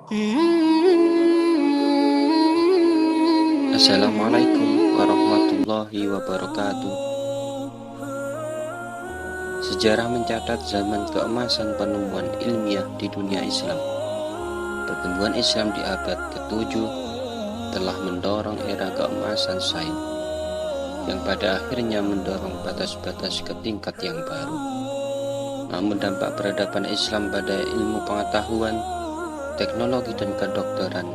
Assalamualaikum warahmatullahi wabarakatuh. Sejarah mencatat zaman keemasan penemuan ilmiah di dunia Islam. Pertumbuhan Islam di abad ke-7 telah mendorong era keemasan sains, yang pada akhirnya mendorong batas-batas ke tingkat yang baru. Namun dampak peradaban Islam pada ilmu pengetahuan, teknologi dan kedokteran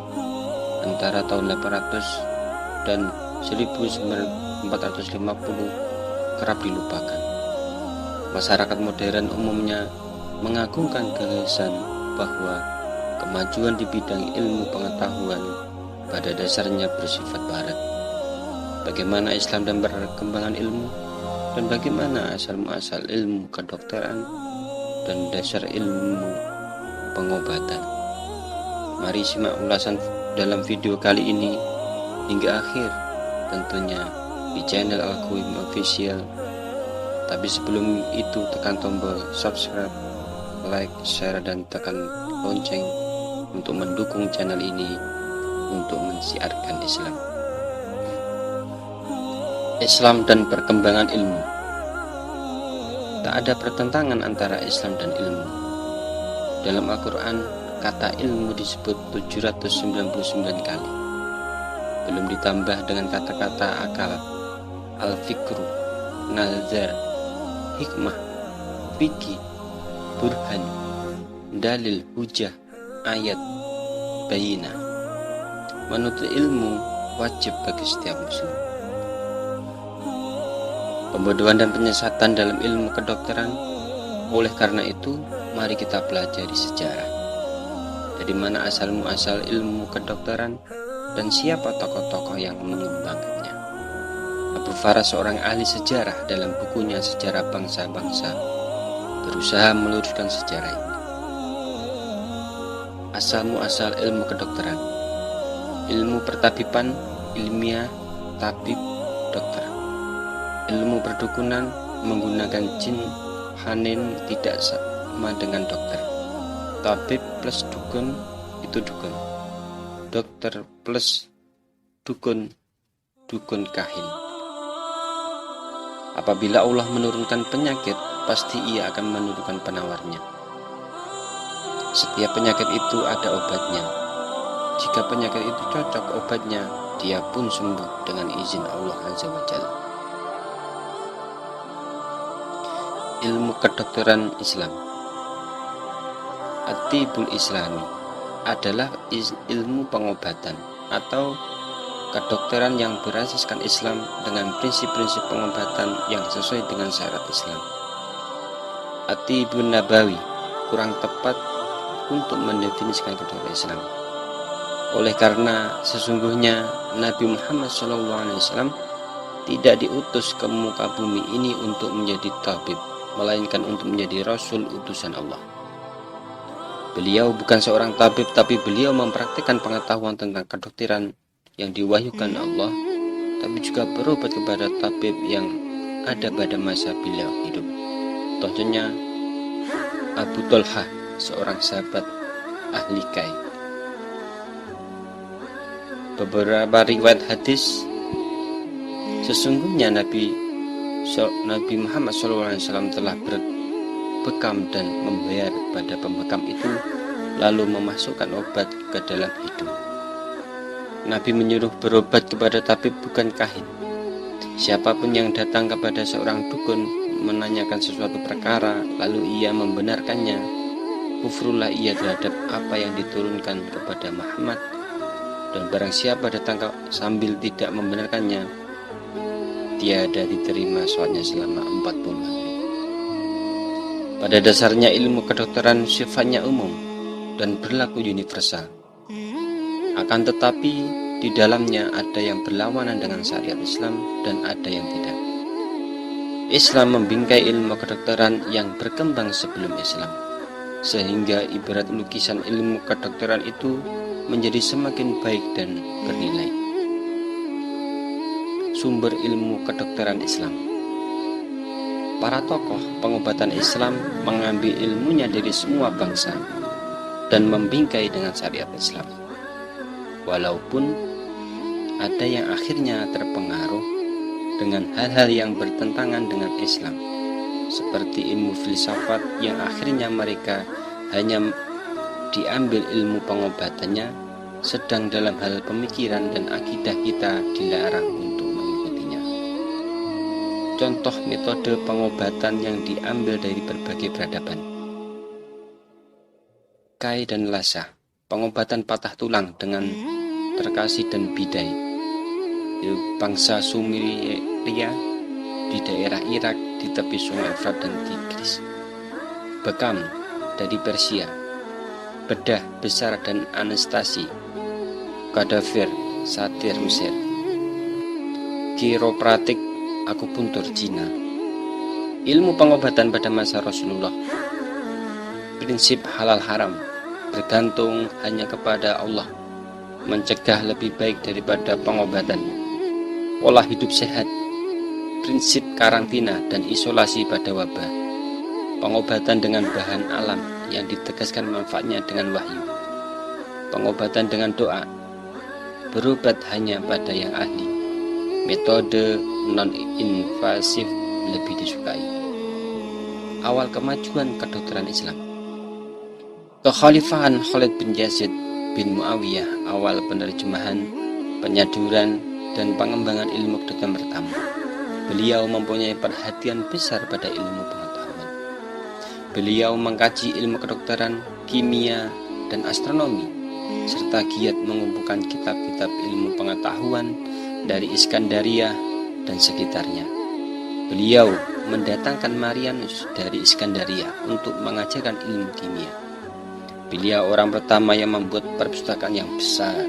antara tahun 800 dan 1450 kerap dilupakan. Masyarakat modern umumnya mengagungkan gagasan bahwa kemajuan di bidang ilmu pengetahuan pada dasarnya bersifat barat. Bagaimana Islam dan perkembangan ilmu, dan bagaimana asal-muasal ilmu kedokteran dan dasar ilmu pengobatan. Mari simak ulasan dalam video kali ini hingga akhir, tentunya di channel Al-Qayyum Official. Tapi sebelum itu tekan tombol subscribe, like, share, dan tekan lonceng untuk mendukung channel ini untuk mensiarkan Islam. Islam dan perkembangan ilmu. Tak ada pertentangan antara Islam dan ilmu. Dalam Al-Quran, kata ilmu disebut 799 kali. Belum ditambah dengan kata-kata akal, al-fikru, nazar, hikmah, fikih, burhan, dalil, hujah, ayat, bayinah. Menuntut ilmu wajib bagi setiap muslim. Pembodohan dan penyesatan dalam ilmu kedokteran. Oleh karena itu, mari kita pelajari sejarah. Dari mana asal-muasal ilmu kedokteran dan siapa tokoh-tokoh yang mengembangkannya. Abu Faras, seorang ahli sejarah, dalam bukunya Sejarah Bangsa-Bangsa, berusaha meluruskan sejarah ini. Asal-muasal ilmu kedokteran. Ilmu pertabiban, ilmiah, tabib, dokter. Ilmu perdukunan menggunakan jin, hanin tidak sama dengan dokter. Tabib plus dukun itu dukun. Dokter plus dukun, dukun kahin. Apabila Allah menurunkan penyakit, pasti Ia akan menurunkan penawarnya. Setiap penyakit itu ada obatnya. Jika penyakit itu cocok obatnya, dia pun sembuh dengan izin Allah Azza wa Jalla. Ilmu kedokteran Islam. At-Tibul Islami adalah ilmu pengobatan atau kedokteran yang berasaskan Islam dengan prinsip-prinsip pengobatan yang sesuai dengan syarat Islam. At-Tibun Nabawi kurang tepat untuk mendefinisikan kedokteran Islam. Oleh karena sesungguhnya Nabi Muhammad SAW tidak diutus ke muka bumi ini untuk menjadi tabib, melainkan untuk menjadi Rasul utusan Allah. Beliau bukan seorang tabib, tapi beliau mempraktikkan pengetahuan tentang kedokteran yang diwahyukan Allah, tapi juga berobat kepada tabib yang ada pada masa beliau hidup. Contohnya Abu Talha, seorang sahabat ahli kai. Beberapa riwayat hadis, sesungguhnya Nabi Muhammad SAW telah berbekam dan membayar pada pembekam itu, lalu memasukkan obat ke dalam hidung. Nabi menyuruh berobat kepada tabib, bukan kahin. Siapapun yang datang kepada seorang dukun menanyakan sesuatu perkara, lalu ia membenarkannya, kufrullah ia terhadap apa yang diturunkan kepada Muhammad. Dan barang siapa datang sambil tidak membenarkannya, tiada diterima sholatnya selama 40 hari. Pada dasarnya ilmu kedokteran sifatnya umum dan berlaku universal. Akan tetapi di dalamnya ada yang berlawanan dengan syariat Islam dan ada yang tidak. Islam membingkai ilmu kedokteran yang berkembang sebelum Islam, sehingga ibarat lukisan ilmu kedokteran itu menjadi semakin baik dan bernilai. Sumber ilmu kedokteran Islam. Para tokoh pengobatan Islam mengambil ilmunya dari semua bangsa, dan membingkai dengan syariat Islam. Walaupun ada yang akhirnya terpengaruh dengan hal-hal yang bertentangan dengan Islam, seperti ilmu filsafat yang akhirnya mereka hanya diambil ilmu pengobatannya, sedang dalam hal pemikiran dan akidah kita dilarang untuk mengikutinya. Contoh metode pengobatan yang diambil dari berbagai peradaban. Kai dan Lasa, pengobatan patah tulang dengan terkasi dan bidai. Bangsa Sumeria di daerah Irak di tepi sungai Efrat dan Tigris. Bekam dari Persia. Bedah besar dan anestesi. Kadaver satir Mesir. Kiropratik akupuntur Cina. Ilmu pengobatan pada masa Rasulullah. Prinsip halal haram bergantung hanya kepada Allah. Mencegah lebih baik daripada pengobatan. Pola hidup sehat. Prinsip karantina dan isolasi pada wabah. Pengobatan dengan bahan alam yang ditegaskan manfaatnya dengan wahyu. Pengobatan dengan doa. Berobat hanya pada yang ahli. Metode non-invasif lebih disukai. Awal kemajuan kedokteran Islam. Kekhalifahan Khalid bin Yazid bin Muawiyah, awal penerjemahan, penyaduran, dan pengembangan ilmu kedokteran pertama. Beliau mempunyai perhatian besar pada ilmu pengetahuan. Beliau mengkaji ilmu kedokteran, kimia, dan astronomi, serta giat mengumpulkan kitab-kitab ilmu pengetahuan dari Iskandaria dan sekitarnya. Beliau mendatangkan Marianus dari Iskandaria untuk mengajarkan ilmu kimia. Beliau orang pertama yang membuat perpustakaan yang besar.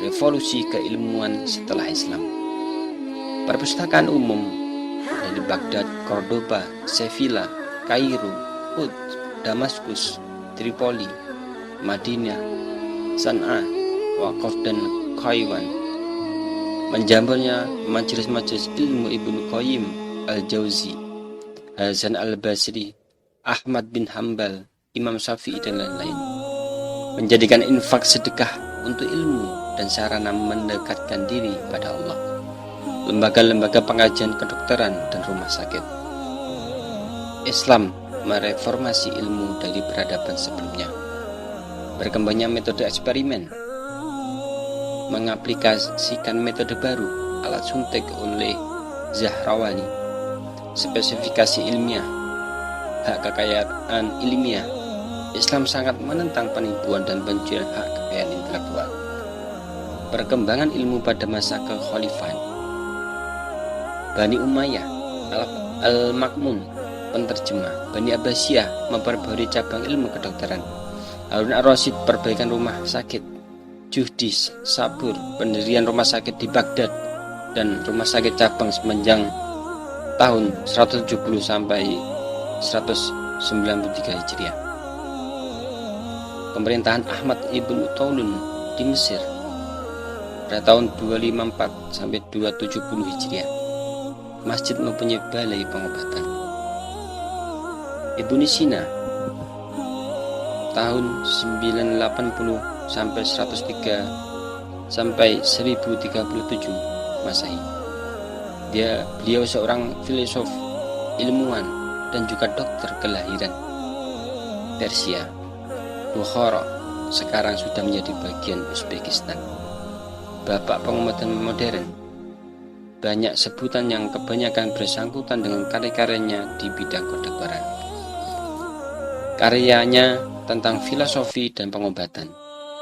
Revolusi keilmuan setelah Islam. Perpustakaan umum dari Baghdad, Cordoba, Sevilla, Kairo, Ud, Damaskus, Tripoli, Madinah, San'a, Waqaf, dan Kaiwan. Menjamurnya majelis-majelis ilmu Ibnu Qayyim Al-Jauzi, Hasan Al-Basri, Ahmad bin Hambal, Imam Syafi'i, dan lain-lain. Menjadikan infak sedekah untuk ilmu dan sarana mendekatkan diri pada Allah. Lembaga-lembaga pengajian kedokteran dan rumah sakit. Islam mereformasi ilmu dari peradaban sebelumnya. Berkembangnya metode eksperimen, mengaplikasikan metode baru, alat suntik oleh Zahrawani, spesifikasi ilmiah, hak kekayaan ilmiah. Islam sangat menentang penipuan dan pencurian hak kekayaan intelektual. Perkembangan ilmu pada masa kekhalifahan. Bani Umayyah, Al-Makmun, penterjemah. Bani Abbasiyah memperbarui cabang ilmu kedokteran. Harun ar-Rasyid, perbaikan rumah sakit. Juhdis, Sabur, pendirian rumah sakit di Baghdad dan rumah sakit cabang sepanjang tahun 170 sampai 193 Hijriah. Pemerintahan Ahmad ibn Taulun di Mesir pada tahun 254 sampai 270 Hijriah. Masjid mempunyai balai pengobatan. Ibnu Sina tahun 980 sampai 103 sampai 1037 Masehi. Beliau seorang filsuf, ilmuwan, dan juga dokter kelahiran Persia. Bukhara sekarang sudah menjadi bagian Uzbekistan. Bapak pengobatan modern. Banyak sebutan yang kebanyakan bersangkutan dengan karya-karyanya di bidang kedokteran. Karyanya tentang filosofi dan pengobatan.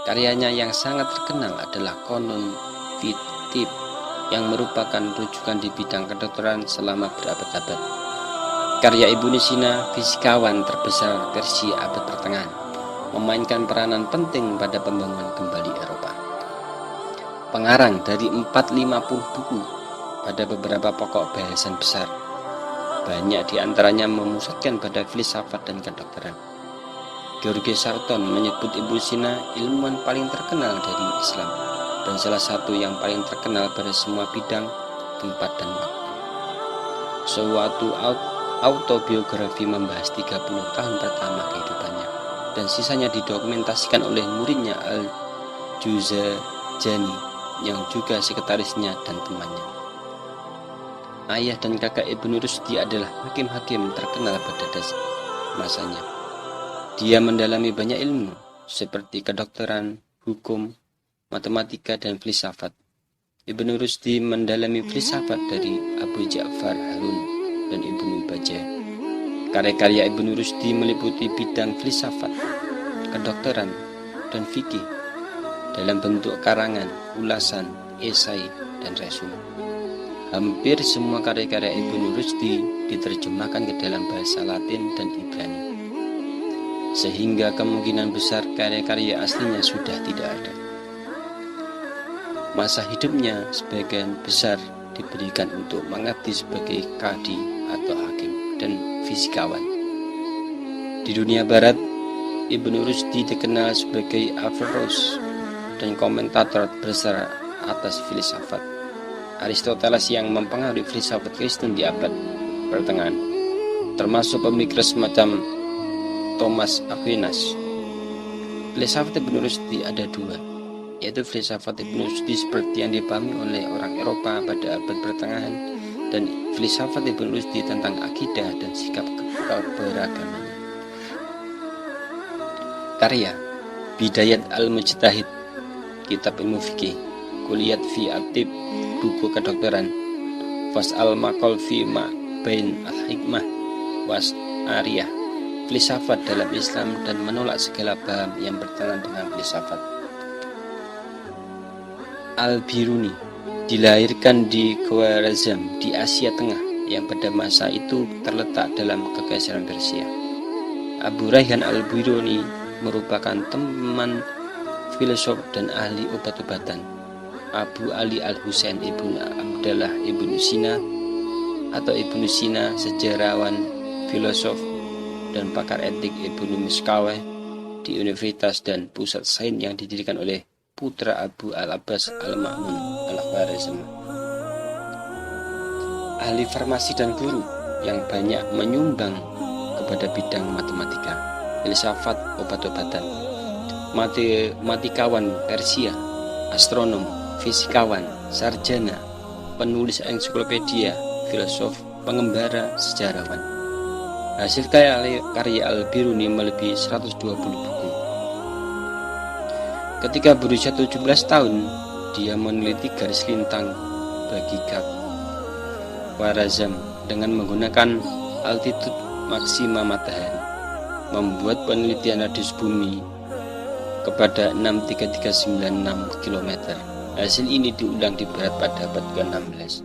Karyanya yang sangat terkenal adalah Qanun fi Tibb, yang merupakan rujukan di bidang kedokteran selama berabad-abad. Karya Ibnu Sina, fisikawan terbesar Persia abad pertengahan, memainkan peranan penting pada pembangunan kembali Eropa. Pengarang dari 450 buku pada beberapa pokok bahasan besar. Banyak di antaranya memusatkan pada filsafat dan kedokteran. George Sarton menyebut Ibnu Sina ilmuwan paling terkenal dari Islam dan salah satu yang paling terkenal pada semua bidang, tempat, dan waktu. Suatu autobiografi membahas 30 tahun pertama kehidupannya dan sisanya didokumentasikan oleh muridnya Al-Juzajani yang juga sekretarisnya dan temannya. Ayah dan kakak Ibnu Rushdi adalah hakim-hakim terkenal pada masanya. Dia mendalami banyak ilmu seperti kedokteran, hukum, matematika, dan filsafat. Ibnu Rushdi mendalami filsafat dari Abu Ja'far Harun dan Ibnu Bajjah. Karya-karya Ibnu Rushdi meliputi bidang filsafat, kedokteran, dan fikih dalam bentuk karangan, ulasan, esai, dan resume. Hampir semua karya-karya Ibnu Rushdi diterjemahkan ke dalam bahasa Latin dan Ibrani, sehingga kemungkinan besar karya-karya aslinya sudah tidak ada. Masa hidupnya sebagian besar diberikan untuk mengabdi sebagai qadi atau hakim dan fisikawan. Di dunia barat, Ibnu Rushdi dikenal sebagai averroes dan komentator besar atas filsafat Aristoteles yang mempengaruhi filsafat Kristen di abad pertengahan, termasuk pemikir semacam Thomas Aquinas. Filsafat Ibnu Rushdi ada dua, yaitu filsafat Ibnu Rushdi seperti yang dipahami oleh orang Eropa pada abad pertengahan dan filsafat Ibnu Rushdi tentang akidah dan sikap keberagamannya. Karya Bidayat al-Mujtahid, kitab ilmu fikih, Kuliat fi Atib, buku kedokteran, Fas'al Maqal fi Ma'bain al-Hikmah was Ariyah, filsafat dalam Islam dan menolak segala paham yang bertentangan dengan filsafat. Al-Biruni dilahirkan di Khwarazm di Asia Tengah yang pada masa itu terletak dalam Kekaisaran Persia. Abu Rayhan Al-Biruni merupakan teman filsuf dan ahli obat-obatan Abu Ali Al-Husain Ibnu Abdallah Ibnu Sina atau Ibnu Sina, sejarawan, filosof, dan pakar etik Ibnu Miskaweh di Universitas dan Pusat Sains yang didirikan oleh putra Abu Al-Abbas Al-Ma'mun Al-Khwarizmi. Ahli farmasi dan guru yang banyak menyumbang kepada bidang matematika, filsafat, obat-obatan, matematikawan Persia, astronom, fisikawan, sarjana, penulis ensiklopedia, filosof, pengembara, sejarawan. Hasil karya Al-Biruni melebihi 120 buku. Ketika berusia 17 tahun, dia meneliti garis lintang bagi Khwarazm dengan menggunakan altitude maksima matahari, membuat penelitian radius bumi kepada 63396 km. Hasil ini diulang di barat pada abad ke-16.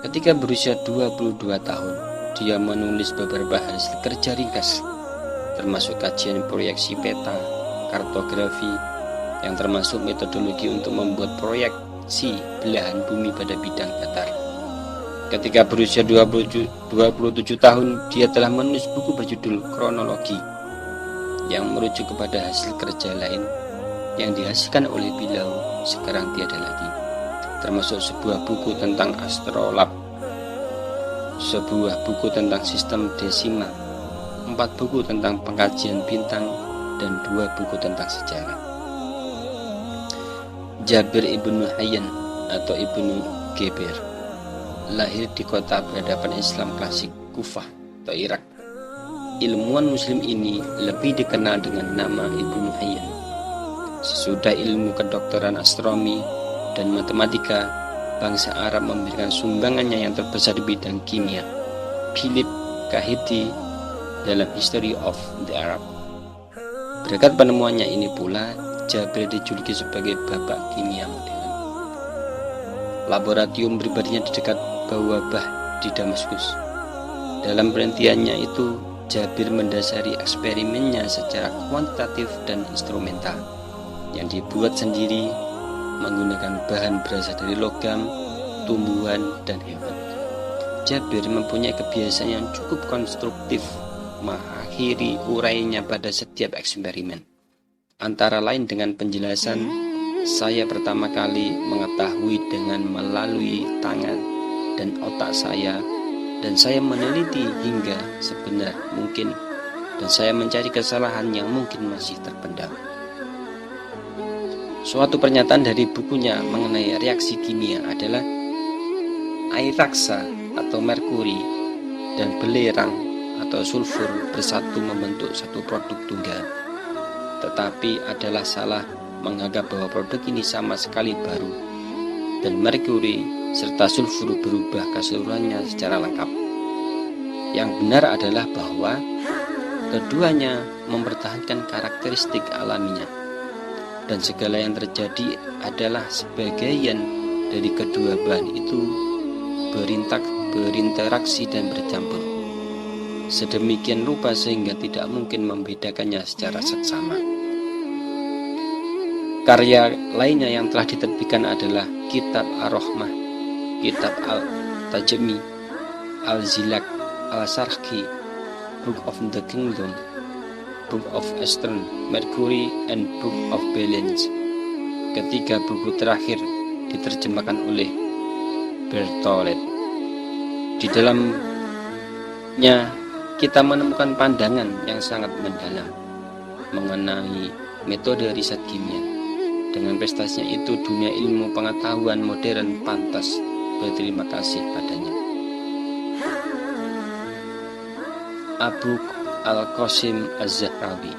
Ketika berusia 22 tahun, dia menulis beberapa hasil kerja ringkas, termasuk kajian proyeksi peta, kartografi, yang termasuk metodologi untuk membuat proyeksi belahan bumi pada bidang datar. Ketika berusia 27 tahun, dia telah menulis buku berjudul Kronologi, yang merujuk kepada hasil kerja lain yang dihasilkan oleh beliau sekarang tiada lagi, termasuk sebuah buku tentang astrolab, sebuah buku tentang sistem desimal, 4 buku tentang pengkajian bintang, dan 2 buku tentang sejarah. Jabir Ibnu Hayyan atau Ibnu Geber lahir di kota peradaban Islam klasik Kufah atau Irak. Ilmuwan muslim ini lebih dikenal dengan nama Ibnu Hayyan. Sesudah ilmu kedokteran, astronomi, dan matematika, bangsa Arab memberikan sumbangannya yang terbesar di bidang kimia, Philip Kahiti, dalam History of the Arab. Berkat penemuannya ini pula, Jabir dijuluki sebagai bapak kimia modern. Laboratorium pribadinya di dekat Bawabah di Damaskus. Dalam penelitiannya itu, Jabir mendasari eksperimennya secara kuantitatif dan instrumental, yang dibuat sendiri menggunakan bahan berasal dari logam, tumbuhan, dan hewan. Jabir mempunyai kebiasaan yang cukup konstruktif mengakhiri urainya pada setiap eksperimen, antara lain dengan penjelasan, "Saya pertama kali mengetahui dengan melalui tangan dan otak saya, dan saya meneliti hingga sebenar mungkin dan saya mencari kesalahan yang mungkin masih terpendam. Suatu pernyataan dari bukunya mengenai reaksi kimia adalah air raksa atau merkuri dan belerang atau sulfur bersatu membentuk satu produk tunggal. Tetapi adalah salah menganggap bahwa produk ini sama sekali baru dan merkuri serta sulfur berubah keseluruhannya secara lengkap. Yang benar adalah bahwa keduanya mempertahankan karakteristik alaminya, dan segala yang terjadi adalah sebagian dari kedua bahan itu berinteraksi dan bercampur sedemikian rupa sehingga tidak mungkin membedakannya secara seksama. Karya lainnya yang telah diterbitkan adalah Kitab Ar-Rahmah, Kitab Al-Tajmi, Al-Zilak, Al-Sarki, Book of the Kingdom, Book of Eastern, Mercury, and Book of Balance. Ketiga buku terakhir diterjemahkan oleh Bertolet. Di dalamnya kita menemukan pandangan yang sangat mendalam mengenai metode riset kimia. Dengan prestasinya itu, dunia ilmu pengetahuan modern pantas berterima kasih padanya. Abu Al-Qasim Az-Zahrawi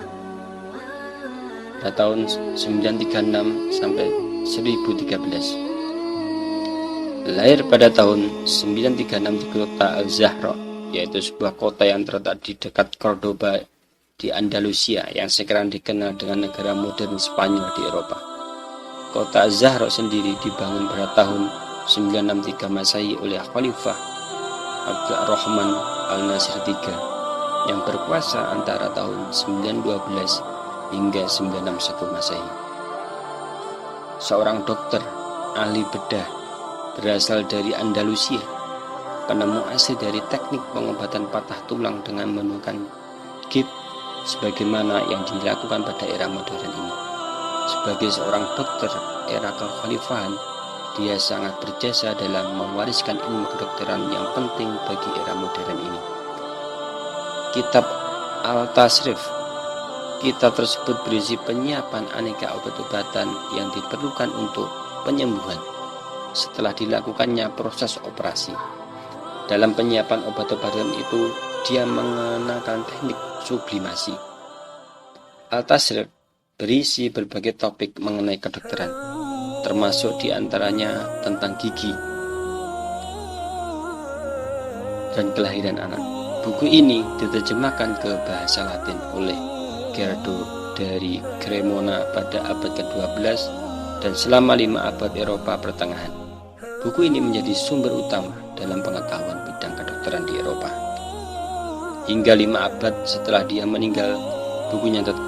pada tahun 936 sampai 1013. Lahir pada tahun 936 di kota Al-Zahra, yaitu sebuah kota yang terletak di dekat Cordoba di Andalusia yang sekarang dikenal dengan negara modern Spanyol di Eropa. Kota Az-Zahra sendiri dibangun pada tahun 963 Masehi oleh Khalifah Abdul Rahman Al-Nasir III yang berkuasa antara tahun 912 hingga 961 Masehi. Seorang dokter ahli bedah berasal dari Andalusia, penemu asli dari teknik pengobatan patah tulang dengan menggunakan gip sebagaimana yang dilakukan pada era modern ini. Sebagai seorang dokter era kekhalifahan, dia sangat berjasa dalam mewariskan ilmu kedokteran yang penting bagi era modern ini. Kitab Al-Tasrif. Kitab tersebut berisi penyiapan aneka obat-obatan yang diperlukan untuk penyembuhan setelah dilakukannya proses operasi. Dalam penyiapan obat-obatan itu, dia mengenakan teknik sublimasi. Al-Tasrif berisi berbagai topik mengenai kedokteran, termasuk diantaranya tentang gigi dan kelahiran anak. Buku ini diterjemahkan ke bahasa Latin oleh Gerardo dari Cremona pada abad ke-12 dan selama 5 abad Eropa pertengahan. Buku ini menjadi sumber utama dalam pengetahuan bidang kedokteran di Eropa. Hingga 5 abad setelah dia meninggal, bukunya tetap